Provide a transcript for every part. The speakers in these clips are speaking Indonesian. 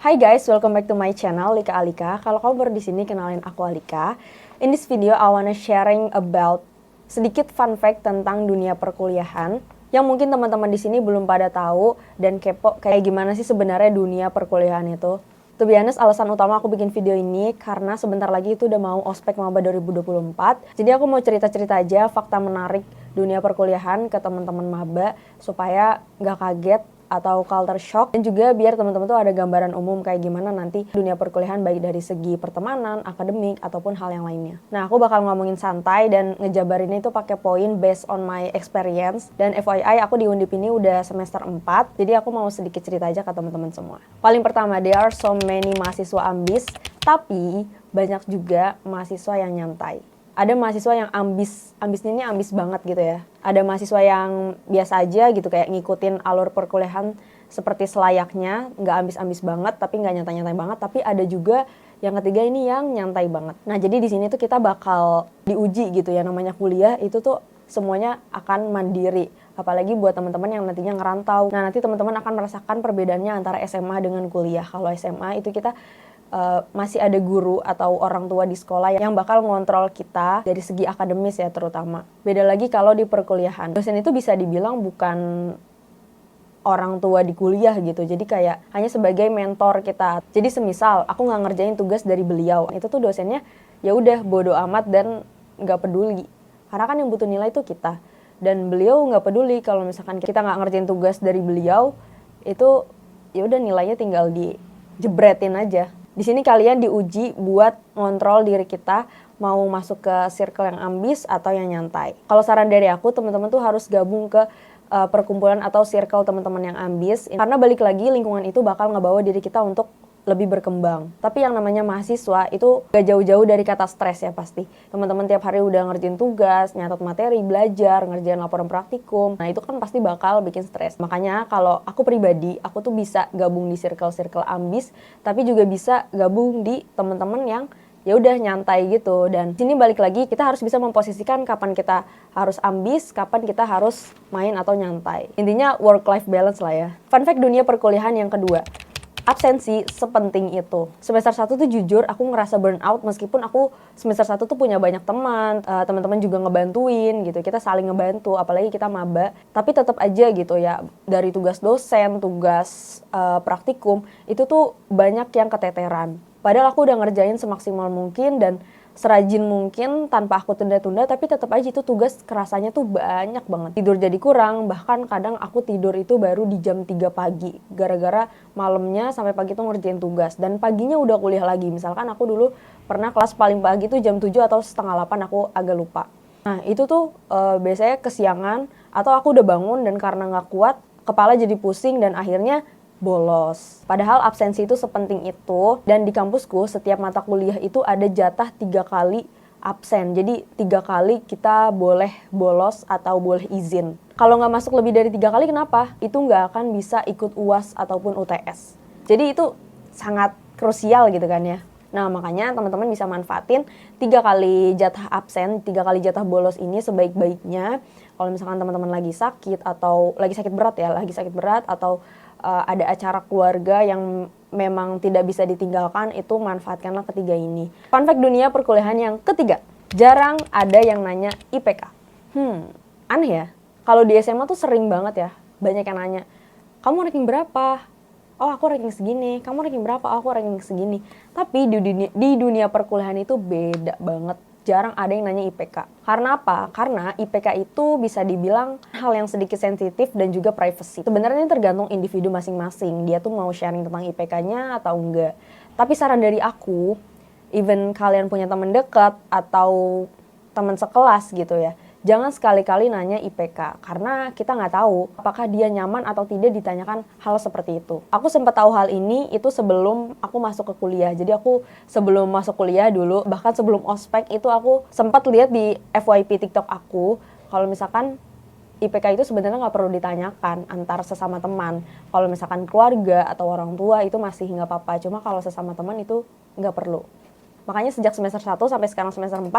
Hi guys, welcome back to my channel Lika Alika. Kalau kamu baru di sini, kenalin aku Alika. In this video, I wanna sharing about sedikit fun fact tentang dunia perkuliahan yang mungkin teman-teman di sini belum pada tahu dan kepo kayak gimana sih sebenarnya dunia perkuliahan itu. To be honest, alasan utama aku bikin video ini karena sebentar lagi itu udah mau ospek maba 2024. Jadi aku mau cerita-cerita aja fakta menarik dunia perkuliahan ke teman-teman maba supaya nggak kaget atau culture shock, dan juga biar teman-teman tuh ada gambaran umum kayak gimana nanti dunia perkuliahan baik dari segi pertemanan, akademik, ataupun hal yang lainnya. Nah, aku bakal ngomongin santai dan ngejabarinnya itu pakai poin based on my experience. Dan FYI, aku di Undip ini udah semester 4, jadi aku mau sedikit cerita aja ke teman-teman semua. Paling pertama, there are so many mahasiswa ambis, tapi banyak juga mahasiswa yang nyantai. Ada mahasiswa yang ambisnya ini ambis banget gitu ya. Ada mahasiswa yang biasa aja gitu, kayak ngikutin alur perkuliahan seperti selayaknya, nggak ambis-ambis banget, tapi nggak nyantai-nyantai banget. Tapi ada juga yang ketiga ini yang nyantai banget. Nah, jadi di sini tuh kita bakal diuji gitu ya, namanya kuliah itu tuh semuanya akan mandiri. Apalagi buat teman-teman yang nantinya ngerantau. Nah, nanti teman-teman akan merasakan perbedaannya antara SMA dengan kuliah. Kalau SMA itu kita masih ada guru atau orang tua di sekolah yang bakal ngontrol kita dari segi akademis ya terutama. Beda lagi kalau di perkuliahan. Dosen itu bisa dibilang bukan orang tua di kuliah gitu. Jadi kayak hanya sebagai mentor kita. Jadi semisal aku nggak ngerjain tugas dari beliau, itu tuh dosennya ya udah bodo amat dan nggak peduli. Karena kan yang butuh nilai itu kita. Dan beliau nggak peduli kalau misalkan kita nggak ngerjain tugas dari beliau, itu ya udah nilainya tinggal dijebretin aja. Di sini kalian diuji buat ngontrol diri kita mau masuk ke circle yang ambis atau yang nyantai. Kalau saran dari aku, teman-teman tuh harus gabung ke perkumpulan atau circle teman-teman yang ambis. Karena balik lagi lingkungan itu bakal ngebawa diri kita untuk lebih berkembang. Tapi yang namanya mahasiswa itu gak jauh-jauh dari kata stres ya pasti. Teman-teman tiap hari udah ngerjain tugas, nyatet materi, belajar, ngerjain laporan praktikum. Nah itu kan pasti bakal bikin stres. Makanya kalau aku pribadi, aku tuh bisa gabung di circle-circle ambis, tapi juga bisa gabung di teman-teman yang ya udah nyantai gitu. Dan sini balik lagi kita harus bisa memposisikan kapan kita harus ambis, kapan kita harus main atau nyantai. Intinya work-life balance lah ya. Fun fact dunia perkuliahan yang kedua, absensi sepenting itu. Semester 1 tuh jujur aku ngerasa burn out meskipun aku semester 1 tuh punya banyak teman, teman-teman juga ngebantuin gitu. Kita saling ngebantu, apalagi kita maba. Tapi tetap aja gitu ya, dari tugas dosen, tugas praktikum, itu tuh banyak yang keteteran. Padahal aku udah ngerjain semaksimal mungkin dan serajin mungkin tanpa aku tunda-tunda, tapi tetap aja itu tugas kerasanya tuh banyak banget. Tidur jadi kurang, bahkan kadang aku tidur itu baru di jam 3 pagi. Gara-gara malamnya sampai pagi tuh ngerjain tugas. Dan paginya udah kuliah lagi. Misalkan aku dulu pernah kelas paling pagi tuh jam 7 atau setengah 8, aku agak lupa. Nah itu tuh biasanya kesiangan atau aku udah bangun dan karena gak kuat, kepala jadi pusing dan akhirnya bolos. Padahal absensi itu sepenting itu, dan di kampusku setiap mata kuliah itu ada jatah 3 kali absen. Jadi 3 kali kita boleh bolos atau boleh izin. Kalau nggak masuk lebih dari 3 kali kenapa? Itu nggak akan bisa ikut UAS ataupun UTS. Jadi itu sangat krusial gitu kan ya. Nah makanya teman-teman bisa manfaatin 3 kali jatah absen, 3 kali jatah bolos ini sebaik-baiknya. Kalau misalkan teman-teman lagi sakit atau lagi sakit berat atau ada acara keluarga yang memang tidak bisa ditinggalkan, itu manfaatkanlah ketiga ini. Fun fact dunia perkuliahan yang ketiga, jarang ada yang nanya IPK. Aneh ya, kalau di SMA tuh sering banget ya, banyak yang nanya, kamu ranking berapa? Oh aku ranking segini. Kamu ranking berapa? Oh aku ranking segini. Tapi di dunia perkuliahan itu beda banget. Jarang ada yang nanya IPK. Karena apa? Karena IPK itu bisa dibilang hal yang sedikit sensitif dan juga privacy. Sebenarnya tergantung individu masing-masing. Dia tuh mau sharing tentang IPK-nya atau enggak. Tapi saran dari aku, even kalian punya teman dekat atau teman sekelas gitu ya, jangan sekali-kali nanya IPK, karena kita nggak tahu apakah dia nyaman atau tidak ditanyakan hal seperti itu. Aku sempat tahu hal ini itu sebelum aku masuk ke kuliah. Jadi aku sebelum masuk kuliah dulu, bahkan sebelum ospek itu aku sempat lihat di FYP TikTok aku, kalau misalkan IPK itu sebenarnya nggak perlu ditanyakan antar sesama teman. Kalau misalkan keluarga atau orang tua itu masih nggak apa-apa, cuma kalau sesama teman itu nggak perlu. Makanya sejak semester 1 sampai sekarang semester 4,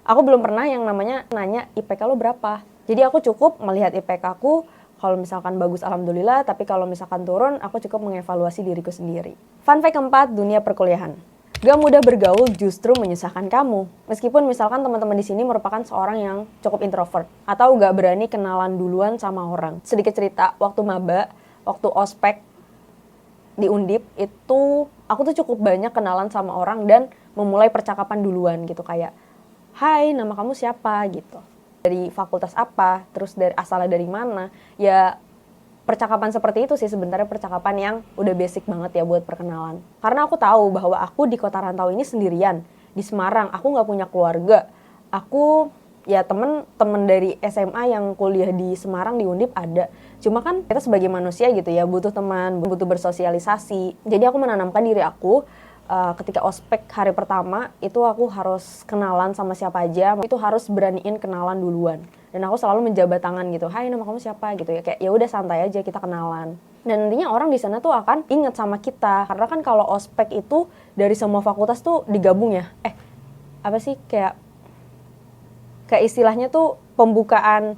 aku belum pernah yang namanya nanya IPK lo berapa. Jadi aku cukup melihat IPK aku, Kalau misalkan bagus alhamdulillah, tapi kalau misalkan turun aku cukup mengevaluasi diriku sendiri. Fun fact keempat, dunia perkuliahan. Gak mudah bergaul justru menyusahkan kamu. Meskipun misalkan teman-teman di sini merupakan seorang yang cukup introvert atau gak berani kenalan duluan sama orang. Sedikit cerita, waktu maba, waktu ospek di Undip itu aku tuh cukup banyak kenalan sama orang dan memulai percakapan duluan gitu, kayak hai, nama kamu siapa gitu, dari fakultas apa, terus dari asalnya dari mana. Ya percakapan seperti itu sih sebenarnya percakapan yang udah basic banget ya buat perkenalan. Karena aku tahu bahwa aku di kota rantau ini sendirian, di Semarang, aku nggak punya keluarga. Aku ya temen dari SMA yang kuliah di Semarang di Undip ada. Cuma kan kita sebagai manusia gitu ya butuh teman, butuh bersosialisasi. Jadi aku menanamkan diri aku ketika ospek hari pertama itu aku harus kenalan sama siapa aja, itu harus beraniin kenalan duluan. Dan aku selalu menjabat tangan gitu, hai nama kamu siapa gitu ya, kayak ya udah santai aja kita kenalan. Dan nantinya orang di sana tuh akan inget sama kita, karena kan kalau ospek itu dari semua fakultas tuh digabung ya. Apa sih kayak istilahnya tuh pembukaan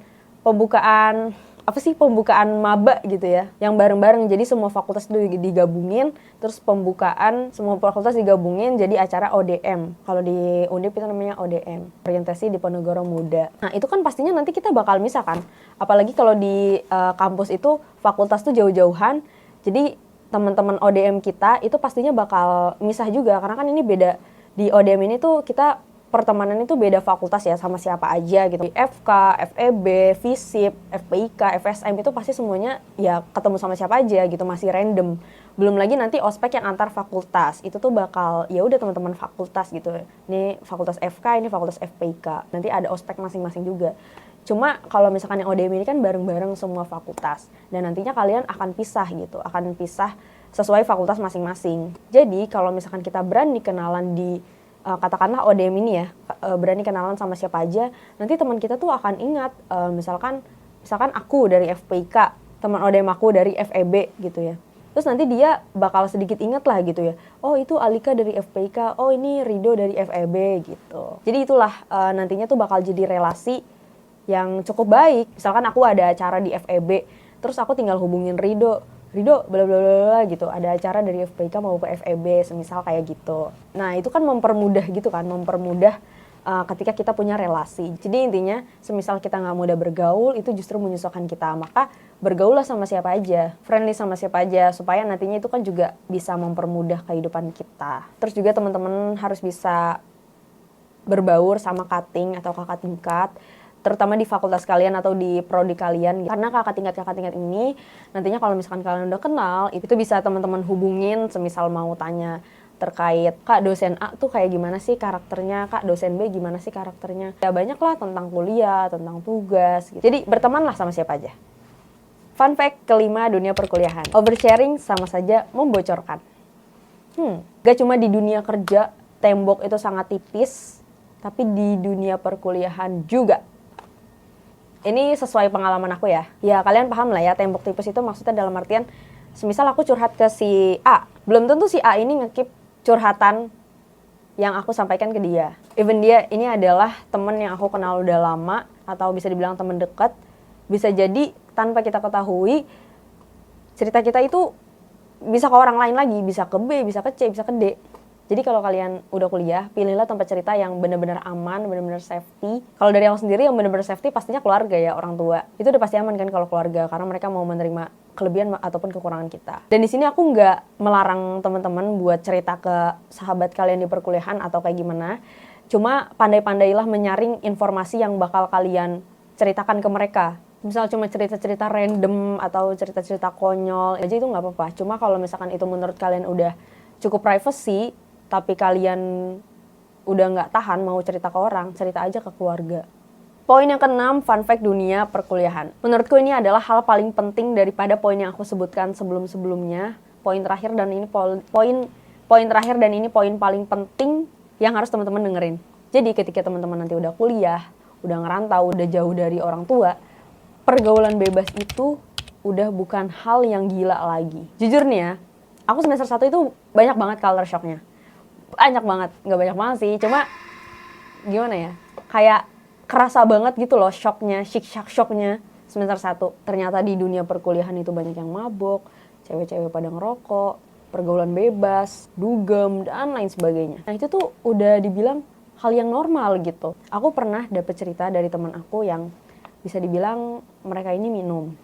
maba gitu ya, yang bareng-bareng. Jadi semua fakultas itu digabungin, terus pembukaan semua fakultas digabungin jadi acara ODM. Kalau di Undip itu namanya ODM, orientasi Diponegoro Muda. Nah itu kan pastinya nanti kita bakal misah kan, apalagi kalau di kampus itu fakultas tuh jauh-jauhan. Jadi teman-teman ODM kita itu pastinya bakal misah juga, karena kan ini beda. Di ODM ini tuh kita pertemanan itu beda fakultas ya, sama siapa aja gitu. FK, FEB, FISIP, FPIK, FSM itu pasti semuanya ya ketemu sama siapa aja gitu, masih random. Belum lagi nanti ospek yang antar fakultas, itu tuh bakal ya udah teman-teman fakultas gitu. Ini fakultas FK, ini fakultas FPIK. Nanti ada ospek masing-masing juga. Cuma kalau misalkan yang ODM ini kan bareng-bareng semua fakultas. Dan nantinya kalian akan pisah gitu, akan pisah sesuai fakultas masing-masing. Jadi kalau misalkan kita berani kenalan di katakanlah ODM ini ya, berani kenalan sama siapa aja, nanti teman kita tuh akan ingat, misalkan aku dari FPIK, teman ODM aku dari FEB gitu ya. Terus nanti dia bakal sedikit ingat lah gitu ya, oh itu Alika dari FPIK, oh ini Rido dari FEB gitu. Jadi itulah nantinya tuh bakal jadi relasi yang cukup baik. Misalkan aku ada acara di FEB, terus aku tinggal hubungin Rido bla bla bla gitu, ada acara dari FPIK mau ke FEB, semisal kayak gitu. Nah itu kan mempermudah gitu kan, mempermudah ketika kita punya relasi. Jadi intinya semisal kita nggak mudah bergaul, itu justru menyusahkan kita. Maka bergaullah sama siapa aja, friendly sama siapa aja, supaya nantinya itu kan juga bisa mempermudah kehidupan kita. Terus juga teman-teman harus bisa berbaur sama cutting atau kakak tingkat, terutama di fakultas kalian atau di prodi kalian. Karena kakak tingkat ini nantinya kalau misalkan kalian udah kenal, itu bisa teman-teman hubungin semisal mau tanya terkait Kak dosen A tuh kayak gimana sih karakternya, Kak dosen B gimana sih karakternya. Ya banyak lah tentang kuliah, tentang tugas gitu. Jadi bertemanlah sama siapa aja. Fun fact kelima, dunia perkuliahan. Oversharing sama saja membocorkan. Gak cuma di dunia kerja tembok itu sangat tipis, tapi di dunia perkuliahan juga. Ini sesuai pengalaman aku ya. Ya kalian paham lah ya, tembok tipis itu maksudnya dalam artian semisal aku curhat ke si A, belum tentu si A ini ngekip curhatan yang aku sampaikan ke dia. Even dia ini adalah temen yang aku kenal udah lama, atau bisa dibilang temen dekat. Bisa jadi tanpa kita ketahui, cerita kita itu bisa ke orang lain lagi, bisa ke B, bisa ke C, bisa ke D. Jadi kalau kalian udah kuliah, pilihlah tempat cerita yang benar-benar aman, benar-benar safety. Kalau dari aku sendiri yang benar-benar safety pastinya keluarga ya, orang tua. Itu udah pasti aman kan kalau keluarga, karena mereka mau menerima kelebihan ataupun kekurangan kita. Dan di sini aku nggak melarang teman-teman buat cerita ke sahabat kalian di perkuliahan atau kayak gimana. Cuma pandai-pandailah menyaring informasi yang bakal kalian ceritakan ke mereka. Misal cuma cerita-cerita random atau cerita-cerita konyol aja itu nggak apa-apa. Cuma kalau misalkan itu menurut kalian udah cukup privacy, tapi kalian udah nggak tahan mau cerita ke orang, cerita aja ke keluarga. Poin yang keenam, fun fact dunia perkuliahan. Menurutku ini adalah hal paling penting daripada poin yang aku sebutkan sebelum-sebelumnya. Poin terakhir dan ini poin paling penting yang harus teman-teman dengerin. Jadi ketika teman-teman nanti udah kuliah, udah ngerantau, udah jauh dari orang tua, pergaulan bebas itu udah bukan hal yang gila lagi. Jujur nih ya, aku semester 1 itu banyak banget culture shocknya. Banyak banget, nggak banyak banget sih, cuma gimana ya, kayak kerasa banget gitu loh shocknya, shocknya semester 1. Ternyata di dunia perkuliahan itu banyak yang mabok, cewek-cewek pada ngerokok, pergaulan bebas, dugem, dan lain sebagainya. Nah itu tuh udah dibilang hal yang normal gitu. Aku pernah dapet cerita dari teman aku yang bisa dibilang mereka ini minum.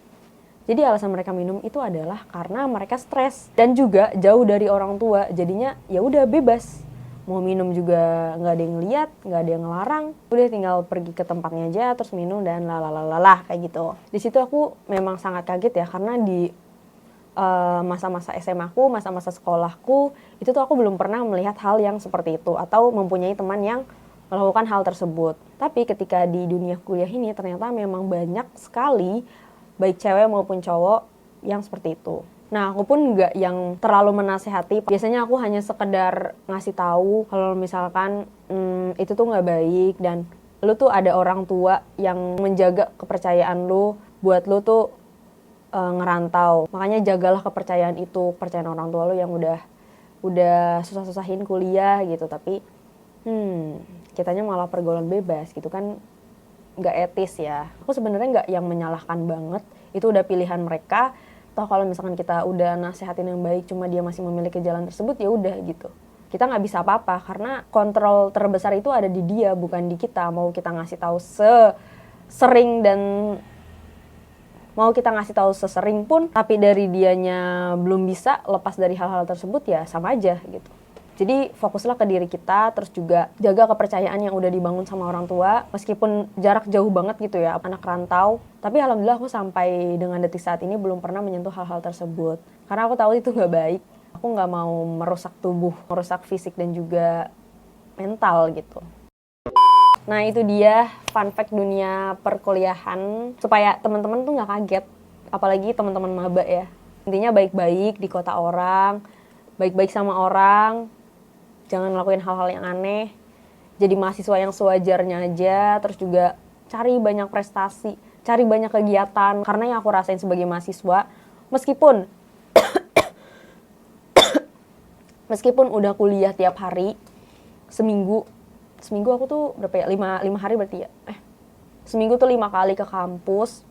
Jadi alasan mereka minum itu adalah karena mereka stres dan juga jauh dari orang tua. Jadinya ya udah bebas. Mau minum juga nggak ada yang lihat, nggak ada yang ngelarang. Udah tinggal pergi ke tempatnya aja terus minum dan lalalalah kayak gitu. Di situ aku memang sangat kaget ya karena di masa-masa SMA aku, masa-masa sekolahku, itu tuh aku belum pernah melihat hal yang seperti itu atau mempunyai teman yang melakukan hal tersebut. Tapi ketika di dunia kuliah ini ternyata memang banyak sekali baik cewek maupun cowok yang seperti itu. Nah, aku pun nggak yang terlalu menasehati. Biasanya aku hanya sekedar ngasih tahu kalau misalkan itu tuh nggak baik dan lu tuh ada orang tua yang menjaga kepercayaan lu buat lu tuh ngerantau. Makanya jagalah kepercayaan itu, kepercayaan orang tua lo yang udah susah-susahin kuliah gitu, tapi kitanya malah pergaulan bebas gitu kan, nggak etis ya. Aku sebenarnya nggak yang menyalahkan banget, itu udah pilihan mereka. Toh kalau misalkan kita udah nasehatin yang baik cuma dia masih memiliki jalan tersebut, ya udah gitu. Kita nggak bisa apa-apa karena kontrol terbesar itu ada di dia, bukan di kita. Mau kita ngasih tahu sering dan mau kita ngasih tahu sesering pun, tapi dari dianya belum bisa lepas dari hal-hal tersebut, ya sama aja gitu. Jadi fokuslah ke diri kita, terus juga jaga kepercayaan yang udah dibangun sama orang tua, meskipun jarak jauh banget gitu ya, anak rantau. Tapi alhamdulillah aku sampai dengan detik saat ini belum pernah menyentuh hal-hal tersebut. Karena aku tahu itu nggak baik. Aku nggak mau merusak tubuh, merusak fisik dan juga mental gitu. Nah itu dia fun fact dunia perkuliahan, supaya teman-teman tuh nggak kaget, apalagi teman-teman maba ya. Intinya baik-baik di kota orang, baik-baik sama orang, jangan ngelakuin hal-hal yang aneh, jadi mahasiswa yang sewajarnya aja, terus juga cari banyak prestasi, cari banyak kegiatan. Karena yang aku rasain sebagai mahasiswa, meskipun udah kuliah tiap hari, seminggu aku tuh berapa ya, 5 hari berarti ya, seminggu tuh 5 kali ke kampus,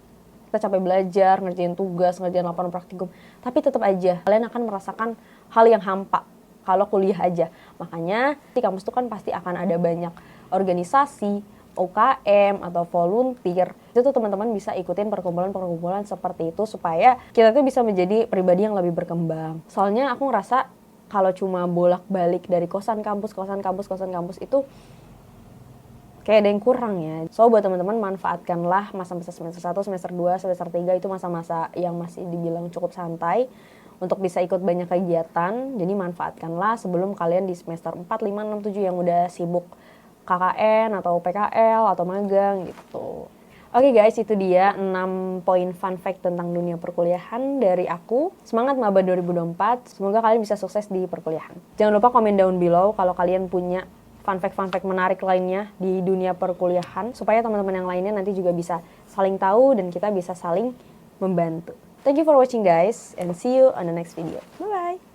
kita capek belajar, ngerjain tugas, ngerjain laporan praktikum, tapi tetap aja kalian akan merasakan hal yang hampa kalau kuliah aja. Makanya di kampus tuh kan pasti akan ada banyak organisasi, UKM atau volunteer. Itu tuh teman-teman bisa ikutin perkumpulan-perkumpulan seperti itu supaya kita tuh bisa menjadi pribadi yang lebih berkembang. Soalnya aku ngerasa kalau cuma bolak-balik dari kosan kampus itu kayak ada yang kurang ya. So buat teman-teman manfaatkanlah masa-masa semester 1, semester 2, semester 3 itu masa-masa yang masih dibilang cukup santai untuk bisa ikut banyak kegiatan. Jadi manfaatkanlah sebelum kalian di semester 4, 5, 6, 7 yang udah sibuk KKN atau PKL atau magang gitu. Oke guys, itu dia 6 poin fun fact tentang dunia perkuliahan dari aku. Semangat maba 2024, semoga kalian bisa sukses di perkuliahan. Jangan lupa komen down below kalau kalian punya fun fact menarik lainnya di dunia perkuliahan, supaya teman-teman yang lainnya nanti juga bisa saling tahu dan kita bisa saling membantu. Thank you for watching guys, and see you on the next video. Bye-bye!